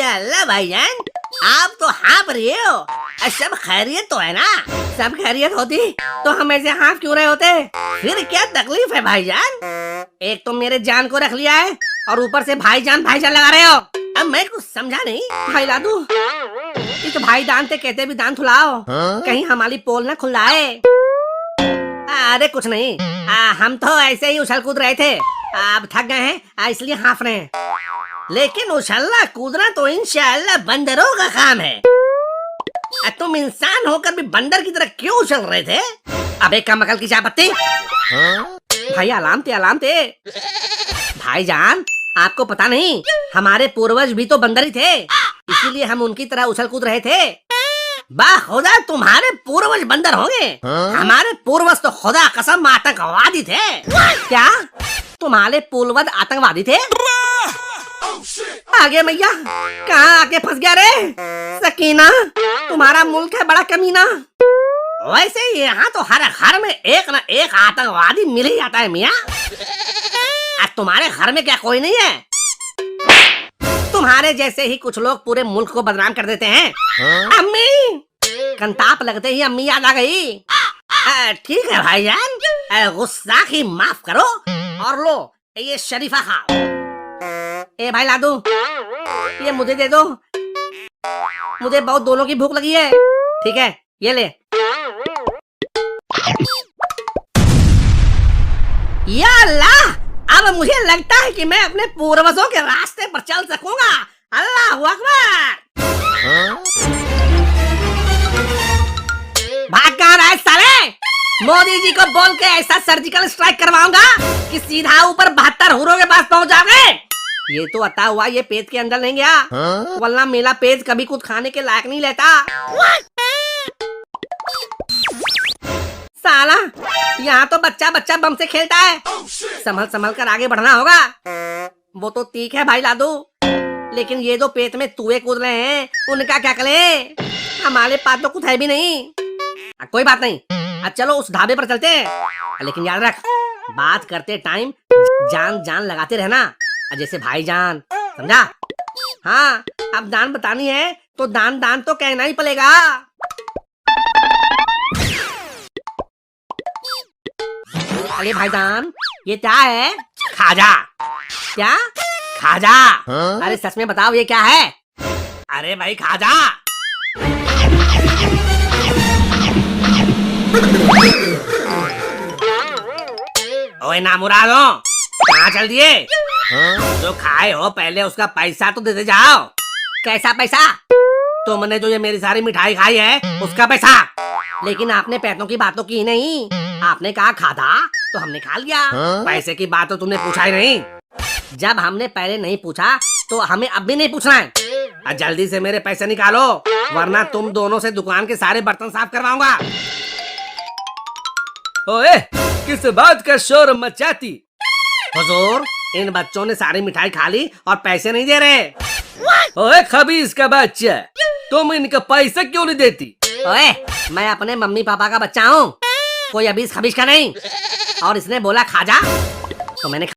इंशाल्लाह भाईजान, आप तो हाँफ रहे हो। सब खैरियत तो है ना? सब खैरियत होती तो हम ऐसे हाँफ क्यों रहे होते? फिर क्या तकलीफ है भाईजान? एक तो मेरे जान को रख लिया है और ऊपर से भाईजान भाईजान लगा रहे हो। अब मैं कुछ समझा नहीं। भाई लादू, ये तो भाई दान ते कहते भी दान थुलाओ, कहीं हमारी पोल न खुलाए। अरे कुछ नहीं, हम तो ऐसे ही उछल कूद रहे थे, अब थक गए हैं इसलिए हाँफ रहे हैं। लेकिन उछलना कूदना तो इंशाल्लाह बंदरों का काम है। तुम इंसान होकर भी बंदर की तरह क्यों उछल रहे थे? अबे कमकल की चापत्ती। भाई अलामते भाईजान, आपको पता नहीं हमारे पूर्वज भी तो बंदर ही थे, इसीलिए हम उनकी तरह उछल कूद रहे थे। वाह खुदा, तुम्हारे पूर्वज बंदर होंगे। हमारे पूर्वज तो खुदा कसम आतंकवादी थे। क्या तुम्हारे पूर्वज आतंकवादी थे? आगे मैया, कहाँ आके फंस गया रे? सकीना, तुम्हारा मुल्क है बड़ा कमीना। वैसे यहाँ तो हर घर में एक न एक आतंकवादी मिल ही जाता है मियाँ। तुम्हारे घर में क्या कोई नहीं है? तुम्हारे जैसे ही कुछ लोग पूरे मुल्क को बदनाम कर देते हैं। अम्मी, कंताप लगते ही अम्मी याद आ गई। ठीक है भाईजान, गुस्सा की माफ करो और लो ये शरीफा खाओ। ए भाई लादू, ये मुझे दे दो, मुझे बहुत दोनों की भूख लगी है। ठीक है, ये ले। या अल्लाह, अब मुझे लगता है कि मैं अपने पूर्वजों के रास्ते पर चल सकूंगा। अल्लाह अकबर। भाग कहाँ रहा है साले? मोदी जी को बोल के ऐसा सर्जिकल स्ट्राइक करवाऊंगा कि सीधा ऊपर 72 हुरों के पास पहुंच जाओगे। ये तो अता हुआ ये पेट के अंदर नहीं गया, वरना मेरा पेट कभी कुछ खाने के लायक नहीं लेता। साला, यहाँ तो बच्चा बच्चा बम से खेलता है। संभल संभल कर आगे बढ़ना होगा। वो तो ठीक है भाई लादू, लेकिन ये जो पेट में तुए कूद रहे हैं उनका क्या करें? हमारे पास तो कुछ है भी नहीं। कोई बात नहीं, चलो उस ढाबे पर चलते हैं। लेकिन याद रख, बात करते टाइम जान जान लगाते रहना, जैसे भाईजान, समझा? हाँ, अब दान बतानी है तो दान दान तो कहना ही पड़ेगा। अरे भाईजान, ये क्या है? खाजा। क्या? खाजा? अरे सच में बताओ ये क्या है? अरे भाई खाजा। ओए नामुरादो, कहाँ चल दिए? जो खाए हो पहले उसका पैसा तो देते जाओ। कैसा पैसा? तुमने जो ये मेरी सारी मिठाई खाई है उसका पैसा। लेकिन आपने पैसों की बात तो की नहीं, आपने कहा खाधा तो हमने खा लिया। पैसे की बात तो तुमने पूछा ही नहीं। जब हमने पहले नहीं पूछा तो हमें अब भी नहीं पूछना है। जल्दी से मेरे पैसे निकालो, वरना तुम दोनों से दुकान के सारे बर्तन साफ करवाऊंगा। ओए, किस बात का शोर मचाती? हुजूर, इन बच्चों ने सारी मिठाई खा ली और पैसे नहीं दे रहे। ओए खबीस का बच्चा, तुम इनका पैसा क्यों नहीं देती? ओए, मैं अपने मम्मी पापा का बच्चा हूँ, कोई अबीस खबीस का नहीं। और इसने बोला खाजा तो मैंने